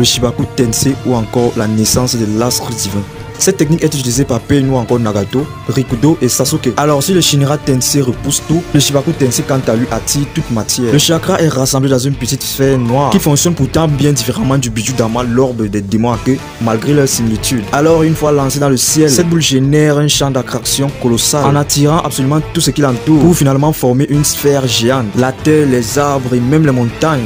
le Shibaku Tensei ou encore la naissance de l'astre divin. Cette technique est utilisée par Pain ou encore Nagato, Rikudo et Sasuke. Alors si le Shinra Tensei repousse tout, le Shibaku Tensei quant à lui attire toute matière. Le chakra est rassemblé dans une petite sphère noire qui fonctionne pourtant bien différemment du bijou d'Ama, l'orbe des démons à queue, malgré leur similitude. Alors une fois lancée dans le ciel, cette boule génère un champ d'attraction colossal en attirant absolument tout ce qui l'entoure pour finalement former une sphère géante. La terre, les arbres et même les montagnes,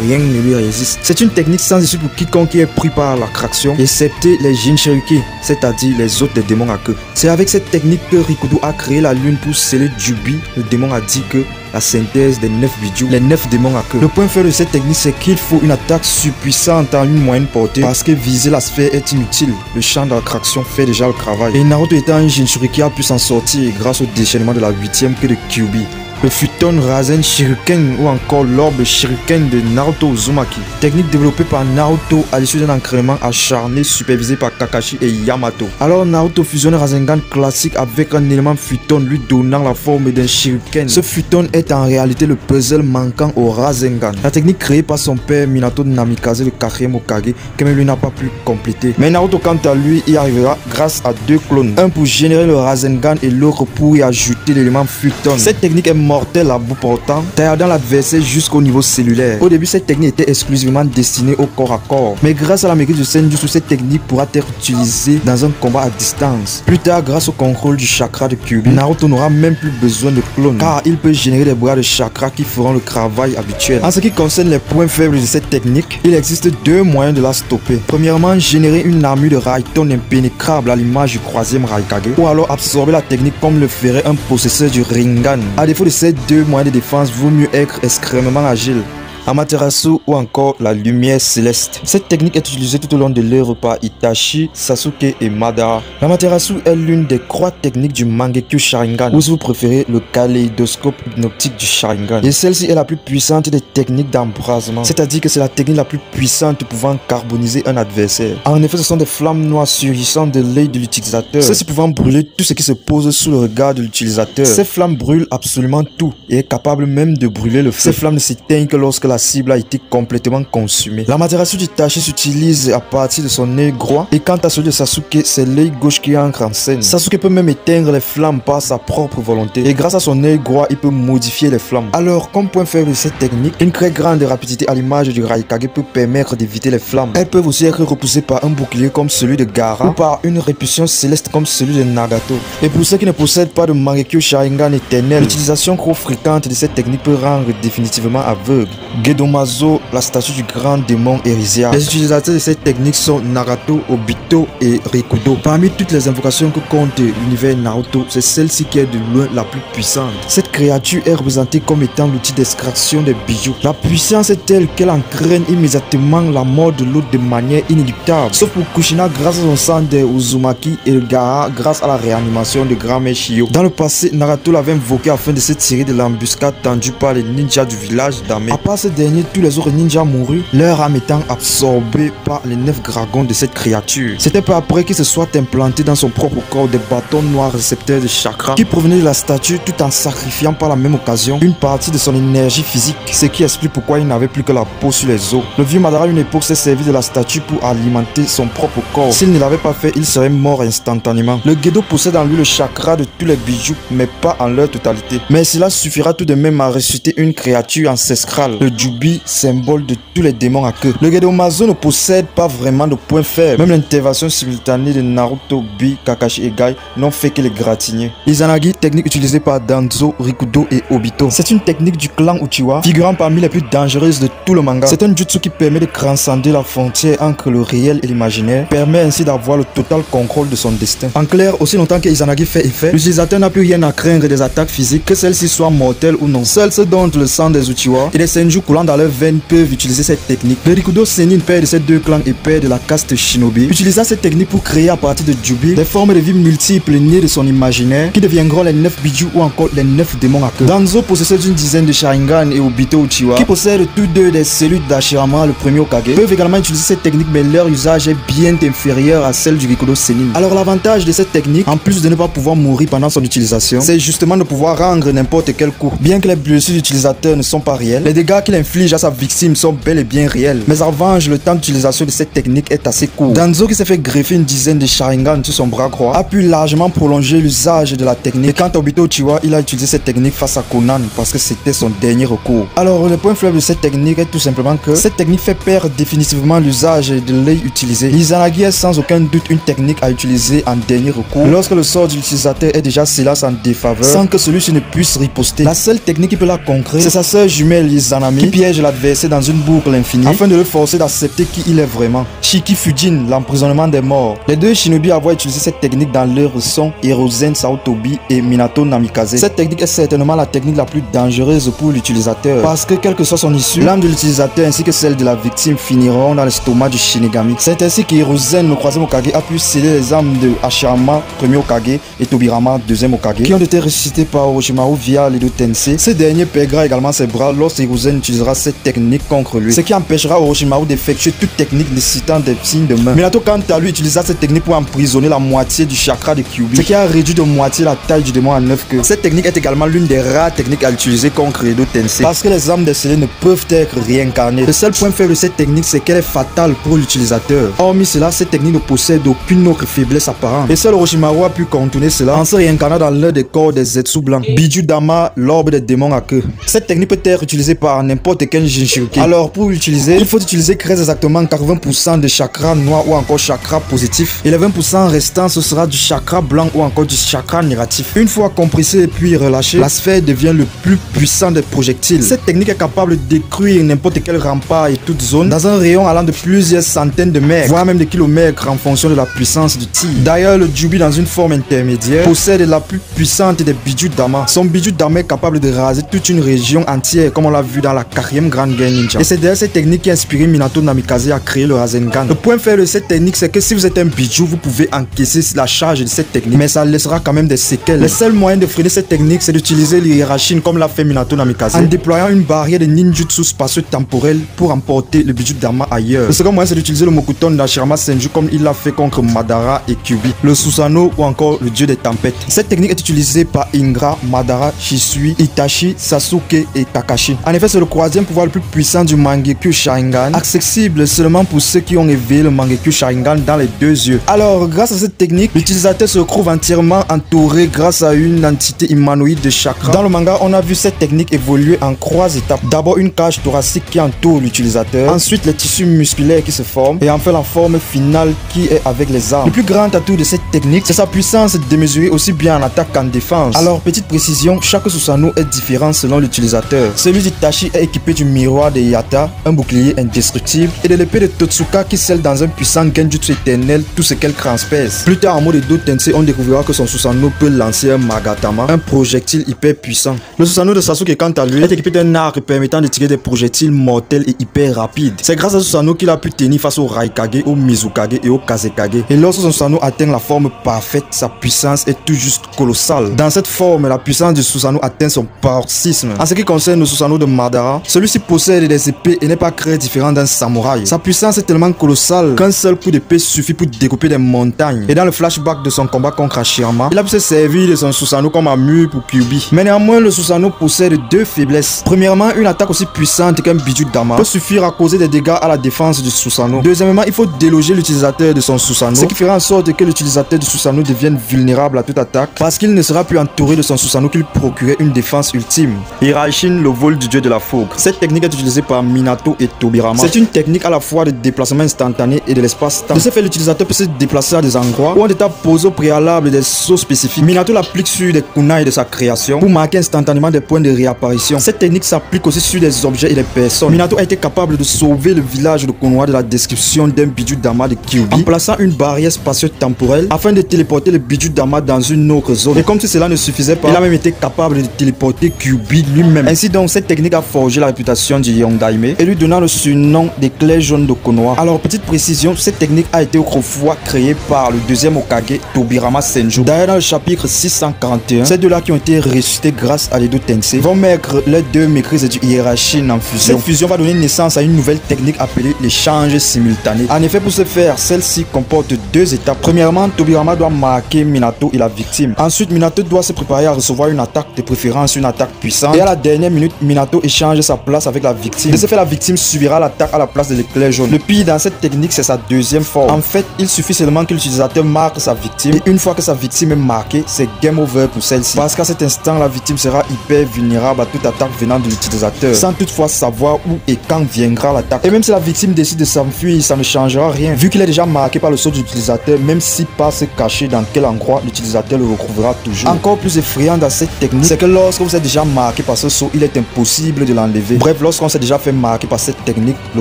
rien ne lui résiste. C'est une technique sans issue pour quiconque est pris par l'attraction, excepté les Jinchuriki, c'est-à-dire les autres des démons à queue. C'est avec cette technique que Rikudo a créé la lune pour sceller Jubi. Le démon a dit que la synthèse des 9 bijou, les 9 démons à queue. Le point faible de cette technique, c'est qu'il faut une attaque surpuissante en une moyenne portée parce que viser la sphère est inutile. Le champ d'attraction fait déjà le travail. Et Naruto étant un Jinchuriki a pu s'en sortir grâce au déchaînement de la 8ème queue de Kyuubi. Le Futon Rasen Shuriken ou encore l'orbe Shuriken de Naruto Uzumaki. Technique développée par Naruto à l'issue d'un entraînement acharné supervisé par Kakashi et Yamato. Alors Naruto fusionne Rasengan classique avec un élément Futon lui donnant la forme d'un Shuriken. Ce Futon est en réalité le puzzle manquant au Rasengan. La technique créée par son père Minato Namikaze, le 4e Hokage, que même lui n'a pas pu compléter. Mais Naruto quant à lui y arrivera grâce à 2 clones. Un pour générer le Rasengan et l'autre pour y ajouter l'élément Futon. Cette technique est mortel à bout portant, taillant l'adversaire jusqu'au niveau cellulaire. Au début, cette technique était exclusivement destinée au corps à corps. Mais grâce à la maîtrise de Senjutsu, cette technique pourra être utilisée dans un combat à distance. Plus tard, grâce au contrôle du chakra de Kyuubi, Naruto n'aura même plus besoin de clones, car il peut générer des bras de chakra qui feront le travail habituel. En ce qui concerne les points faibles de cette technique, il existe 2 moyens de la stopper. Premièrement, générer une armure de Raiton impénétrable à l'image du 3e Raikage, ou alors absorber la technique comme le ferait un possesseur du Rinnegan. À défaut de ces 2 moyens de défense, vaut mieux être extrêmement agile. Amaterasu ou encore la lumière céleste. Cette technique est utilisée tout au long de l'œuvre par Itachi, Sasuke et Madara. L'Amaterasu est l'une des croix techniques du Mangekyo Sharingan, ou si vous préférez le kaléidoscope hypnotique du Sharingan. Et celle-ci est la plus puissante des techniques d'embrasement, c'est-à-dire que c'est la technique la plus puissante pouvant carboniser un adversaire. En effet, ce sont des flammes noires surgissantes de l'œil de l'utilisateur, celles-ci pouvant brûler tout ce qui se pose sous le regard de l'utilisateur. Ces flammes brûlent absolument tout et est capable même de brûler le feu. Ces flammes ne s'éteignent que lorsque la cible a été complètement consumée. L'Amaterasu d'Itachi s'utilise à partir de son œil droit et quant à celui de Sasuke, c'est l'œil gauche qui entre en scène. Sasuke peut même éteindre les flammes par sa propre volonté et grâce à son œil droit, il peut modifier les flammes. Alors, comme point faible de cette technique, une très grande rapidité à l'image du Raikage peut permettre d'éviter les flammes. Elles peuvent aussi être repoussées par un bouclier comme celui de Gaara ou par une répulsion céleste comme celui de Nagato. Et pour ceux qui ne possèdent pas de Mangekyo Sharingan éternel, l'utilisation trop fréquente de cette technique peut rendre définitivement aveugle. Gedomazo, la statue du grand démon Erisia. Les utilisateurs de cette technique sont Nagato, Obito et Rikudo. Parmi toutes les invocations que compte l'univers Naruto, c'est celle-ci qui est de loin la plus puissante. Cette créature est représentée comme étant l'outil d'extraction des bijoux. La puissance est telle qu'elle entraîne immédiatement la mort de l'autre de manière inéluctable. Sauf pour Kushina grâce à son sang de Uzumaki et le Gaara grâce à la réanimation de Grand-Mère Shio. Dans le passé, Nagato l'avait invoqué afin de se tirer de l'embuscade tendue par les ninjas du village d'Ame. À part ces derniers, tous les autres ninjas mourus, leur âme étant absorbée par les 9 dragons de cette créature. C'était peu après qu'il se soit implanté dans son propre corps des bâtons noirs récepteurs de chakra qui provenaient de la statue tout en sacrifiant par la même occasion une partie de son énergie physique, ce qui explique pourquoi il n'avait plus que la peau sur les os. Le vieux Madara à une époque s'est servi de la statue pour alimenter son propre corps. S'il ne l'avait pas fait, il serait mort instantanément. Le Gedo possède en lui le chakra de tous les bijoux, mais pas en leur totalité. Mais cela suffira tout de même à ressusciter une créature ancestrale, le Jubi, symbole de tous les démons à queue. Le Gedomazo ne possède pas vraiment de point faible. Même l'intervention simultanée de Naruto, Bi, Kakashi et Gai n'ont fait que les gratigner. Izanagi, technique utilisée par Danzo, Rikudo et Obito. C'est une technique du clan Uchiwa, figurant parmi les plus dangereuses de tout le manga. C'est un jutsu qui permet de transcender la frontière entre le réel et l'imaginaire, permet ainsi d'avoir le total contrôle de son destin. En clair, aussi longtemps que Izanagi fait effet, l'utilisateur n'a plus rien à craindre des attaques physiques, que celles-ci soient mortelles ou non. Seuls ceux dont le sang des Uchiwa et les Senju coulant dans leurs veines peuvent utiliser cette technique. Le Rikudo Sennin, père de ces 2 clans et père de la caste Shinobi, utilisa cette technique pour créer à partir de Jubi des formes de vie multiples nées de son imaginaire qui deviendront les 9 bijou ou encore les 9 démons à queue. Danzo possède d'une dizaine de Sharingan et Obito Uchiwa qui possèdent tous 2 des cellules d'Hashirama, le premier Hokage, peuvent également utiliser cette technique, mais leur usage est bien inférieur à celle du Rikudo Sennin. Alors l'avantage de cette technique, en plus de ne pas pouvoir mourir pendant son utilisation, c'est justement de pouvoir rendre n'importe quel coup. Bien que les blessures d'utilisateur ne sont pas réelles, les dégâts qu'il inflige à sa victime sont bel et bien réels. Mais en revanche, le temps d'utilisation de cette technique est assez court. Danzo, qui s'est fait greffer une dizaine de Sharingan sur son bras droit, a pu largement prolonger l'usage de la technique. Et quant à Obito Uchiwa, il a utilisé cette technique face à Conan parce que c'était son dernier recours. Alors, le point faible de cette technique est tout simplement que cette technique fait perdre définitivement l'usage de l'œil utilisé. L'Izanagi est sans aucun doute une technique à utiliser en dernier recours lorsque le sort de l'utilisateur est déjà scellé en défaveur sans que celui-ci ne puisse riposter. La seule technique qui peut la concrétiser, c'est sa sœur jumelle Izanami qui piège l'adversaire dans une boucle infinie afin de le forcer d'accepter qui il est vraiment. Shiki Fujin, l'emprisonnement des morts. Les deux shinobi avoir utilisé cette technique dans leur sont Hirozen Saotobi et Minato Namikaze. Cette technique est certainement la technique la plus dangereuse pour l'utilisateur parce que quelle que soit son issue, l'âme de l'utilisateur ainsi que celle de la victime finiront dans l'estomac du Shinigami. C'est ainsi que Hirozen, le troisième Hokage, a pu sceller les âmes de Hashirama, premier Hokage, et Tobirama, deuxième Hokage, qui ont été ressuscités par Orochimaru via l'Edo Tensei. Ce dernier perdra également ses bras lorsque Hirozen utilisera cette technique contre lui, ce qui empêchera Orochimaru d'effectuer toute technique nécessitant des signes de main. Minato, quant à lui, utilisa cette technique pour emprisonner la moitié du chakra de Kyuubi, ce qui a réduit de moitié la taille du démon à 9 queues. Cette technique est également l'une des rares techniques à utiliser contre l'Edo Tensei, parce que les âmes décellées ne peuvent être réincarnées. Le seul point faible de cette technique, c'est qu'elle est fatale pour l'utilisateur. Hormis cela, cette technique ne possède aucune autre faiblesse apparente. Et seul Orochimaru a pu contourner cela en se réincarnant dans l'un des corps des Zetsu blancs. Biju Dama, l'orbe des démons à queue. Cette technique peut être utilisée par n'importe quel Jinchuriki. Alors pour l'utiliser, il faut utiliser très exactement 80% de chakra noir ou encore chakra positif. Et les 20% restants, ce sera du chakra blanc ou encore du chakra négatif. Une fois compressé et puis relâché, la sphère devient le plus puissant des projectiles. Cette technique est capable de détruire n'importe quel rempart et toute zone dans un rayon allant de plusieurs centaines de mètres, voire même de kilomètres en fonction de la puissance du tir. D'ailleurs, le Jubi dans une forme intermédiaire possède la plus puissante des Biju Dama. Son Biju Dama est capable de raser toute une région entière comme on l'a vu dans la 4e grande guerre ninja. Et c'est d'ailleurs cette technique qui a inspiré Minato Namikaze à créer le Rasengan. Le point faible de cette technique, c'est que si vous êtes un Biju, vous pouvez encaisser la charge de cette technique, mais ça laissera quand même des séquelles. Le seul moyen de freiner cette technique, c'est d'utiliser l'Hirashin comme l'a fait Minato Namikaze, en déployant une barrière de ninjutsu spatio-temporel pour emporter le Biju Dama ailleurs. Le second moyen, c'est d'utiliser le Mokuton d'Hashirama Senju comme il l'a fait contre Madara et Kyuubi, le Susanoo ou encore le dieu des tempêtes. Cette technique est utilisée par Ingra, Madara, Shisui, Itachi, Sasuke et Kakashi. En effet, c'est le troisième pouvoir le plus puissant du Mangekyo Sharingan, accessible seulement pour ceux qui ont éveillé le Mangekyo Sharingan dans les deux yeux. Alors, grâce à cette technique, l'utilisateur se retrouve entièrement entouré grâce à une entité humanoïde de chakra. Dans le manga, on a vu cette technique évoluer en 3 étapes. D'abord, une cage thoracique qui entoure l'utilisateur, ensuite les tissus musculaires qui se forment, et enfin la forme finale qui est avec les armes. Le plus grand atout de cette technique, c'est sa puissance démesurée aussi bien en attaque qu'en défense. Alors, petite précision, chaque Susanoo est différent selon l'utilisateur. Celui d'Itachi est équipé du miroir de Yata, un bouclier indestructible, et de l'épée de Totsuka qui scelle dans un puissant genjutsu éternel tout ce qu'elle transperce. Plus tard, en mode Edo Tensei, on découvrira que son Susanoo peut lancer un Magatama, un projectile hyper puissant. Le Susanoo de Sasuke, quant à lui, est équipé d'un arc permettant de tirer des projectiles mortels et hyper rapides. C'est grâce à Susanoo qu'il a pu tenir face au Raikage, au Mizukage et au Kazekage. Et lorsque son Susanoo atteint la forme parfaite, sa puissance est tout juste colossale. Dans cette forme, la puissance du Susanoo atteint son paroxysme. En ce qui concerne le Susanoo de Madara, celui-ci possède des épées et n'est pas très différent d'un samouraï. Sa puissance est tellement colossale qu'un seul coup d'épée suffit pour découper des montagnes. Et dans le flashback de son combat contre Hashirama, il a pu se servir de son Susanoo comme armure pour Kyuubi. Mais néanmoins, le Susanoo possède deux faiblesses. Premièrement, une attaque aussi puissante qu'un Biju Dama peut suffire à causer des dégâts à la défense du Susanoo. Deuxièmement, il faut déloger l'utilisateur de son Susanoo, ce qui fera en sorte que l'utilisateur du Susanoo devienne vulnérable à toute attaque parce qu'il ne sera plus entouré de son Susanoo qu'il procurait une défense ultime. Hiraishin, le vol du dieu de la fougue. Cette technique est utilisée par Minato et Tobirama. C'est une technique à la fois de déplacement instantané et de l'espace-temps. De ce fait, l'utilisateur peut se déplacer à des endroits où on est posé au préalable des sauts spécifiques. Minato l'applique sur des kunai de sa création pour marquer instantanément des points de réapparition. Cette technique s'applique aussi sur des objets et des personnes. Minato a été capable de sauver le village de Konoha de la description d'un Biju Dama de Kyuubi en plaçant une barrière spatio-temporelle afin de téléporter le Biju Dama dans une autre zone. Et comme si cela ne suffisait pas, il a même été capable de téléporter Kyuubi lui-même. Ainsi donc, cette technique a forgé la réputation du Yondaime et lui donnant le surnom d'éclair jaune de Konoha. Alors, petite précision, cette technique a été autrefois créée par le deuxième Hokage, Tobirama Senju. D'ailleurs, dans le chapitre 641, ces deux-là qui ont été ressuscités grâce à l'Edo Tensei vont mettre les deux maîtrises du Hiraishin en fusion. Cette fusion va donner naissance à une nouvelle technique appelée l'échange simultané. En effet, pour ce faire, celle-ci comporte deux étapes. Premièrement, Tobirama doit marquer Minato et la victime. Ensuite, Minato doit se préparer à recevoir une attaque, de préférence une attaque puissante. Et à la dernière minute, Minato échange sa place avec la victime. De ce fait, la victime subira l'attaque à la place de l'éclair jaune. Le pire dans cette technique, c'est sa deuxième forme. En fait, il suffit seulement que l'utilisateur marque sa victime et une fois que sa victime est marquée, c'est game over pour celle-ci. Parce qu'à cet instant, la victime sera hyper vulnérable à toute attaque venant de l'utilisateur, sans toutefois savoir où et quand viendra l'attaque. Et même si la victime décide de s'enfuir, ça ne changera rien, vu qu'il est déjà marqué par le sceau de l'utilisateur. Même s'il passe caché dans quel endroit, l'utilisateur le retrouvera toujours. Encore plus effrayant dans cette technique, c'est que lorsque vous êtes déjà marqué par ce sceau, il est impossible de l'enlever. Bref, lorsqu'on s'est déjà fait marquer par cette technique, le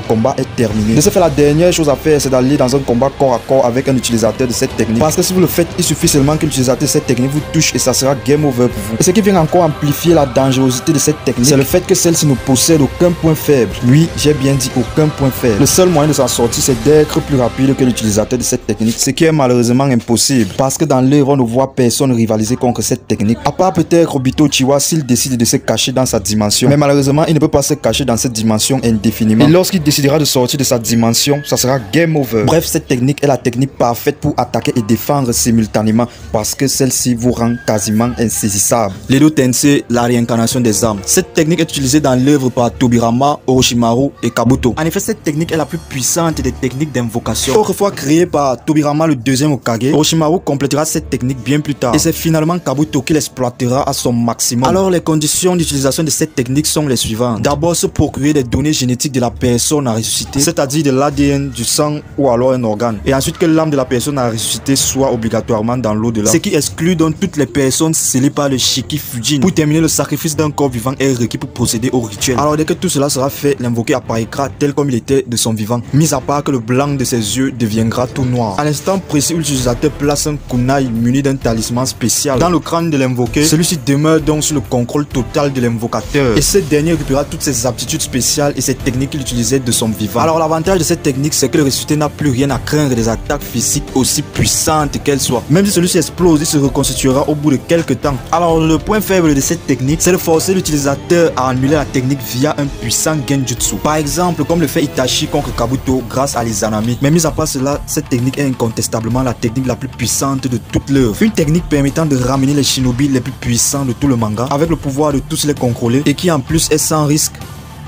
combat est terminé. De ce fait, la dernière chose à faire, c'est d'aller dans un combat corps à corps avec un utilisateur de cette technique. Parce que si vous le faites, il suffit seulement que l'utilisateur de cette technique vous touche et ça sera game over pour vous. Et ce qui vient encore amplifier la dangerosité de cette technique, c'est le fait que celle-ci ne possède aucun point faible. Oui, j'ai bien dit aucun point faible. Le seul moyen de s'en sortir, c'est d'être plus rapide que l'utilisateur de cette technique, ce qui est malheureusement impossible. Parce que dans l'œuvre, on ne voit personne rivaliser contre cette technique. À part peut-être Obito Uchiwa s'il décide de se cacher dans sa dimension. Mais malheureusement, il ne peut pas se cacher dans cette dimension indéfiniment. Et lorsqu'il décidera de sortir de sa dimension, ça sera game over. Bref, cette technique est la technique parfaite pour attaquer et défendre simultanément parce que celle-ci vous rend quasiment insaisissable. L'Edo Tensei, la réincarnation des âmes. Cette technique est utilisée dans l'œuvre par Tobirama, Orochimaru et Kabuto. En effet, cette technique est la plus puissante des techniques d'invocation. Autrefois créée par Tobirama, le deuxième Hokage, Orochimaru complétera cette technique bien plus tard. Et c'est finalement Kabuto qui l'exploitera à son maximum. Alors les conditions d'utilisation de cette technique sont les suivantes. D'abord, se procurer des données génétiques de la personne à ressusciter, c'est-à-dire de l'ADN, du sang ou alors un organe. Et ensuite que l'âme de la personne à ressusciter soit obligatoirement dans l'au-delà. Ce qui exclut donc toutes les personnes scellées par le Shiki Fujin. Pour terminer, le sacrifice d'un corps vivant est requis pour procéder au rituel. Alors dès que tout cela sera fait, l'invoqué apparaîtra tel comme il était de son vivant, mis à part que le blanc de ses yeux deviendra tout noir. À l'instant précis où l'utilisateur place un kunai muni d'un talisman spécial dans le crâne de l'invoqué, celui-ci demeure donc sous le contrôle total de l'invocateur. Et ce dernier récupérera toutes ses aptitudes spéciales et ses techniques qu'il utilisait de son vivant. Alors l'avantage de cette technique, c'est que le ressuscité n'a plus rien à craindre des attaques physiques aussi puissantes qu'elles soient. Même si celui-ci explose, il se reconstituera au bout de quelques temps. Alors le point faible de cette technique, c'est de forcer l'utilisateur à annuler la technique via un puissant genjutsu. Par exemple, comme le fait Itachi contre Kabuto grâce à l'Izanami. Mais mis à part cela, cette technique est incontestablement la technique la plus puissante de toute l'œuvre. Une technique permettant de ramener les shinobi les plus puissants de tout le manga avec le pouvoir de tous les contrôler et qui en plus est sans risque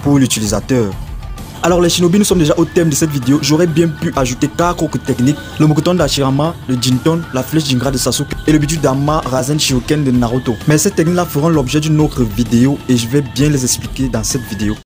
pour l'utilisateur. Alors les shinobi, nous sommes déjà au thème de cette vidéo. J'aurais bien pu ajouter 4 autres techniques: le Mokuton d'Hashirama, le Jinton, la flèche Jingra de Sasuke et le Bidudama Rasen Shuriken de Naruto. Mais ces techniques là feront l'objet d'une autre vidéo et je vais bien les expliquer dans cette vidéo.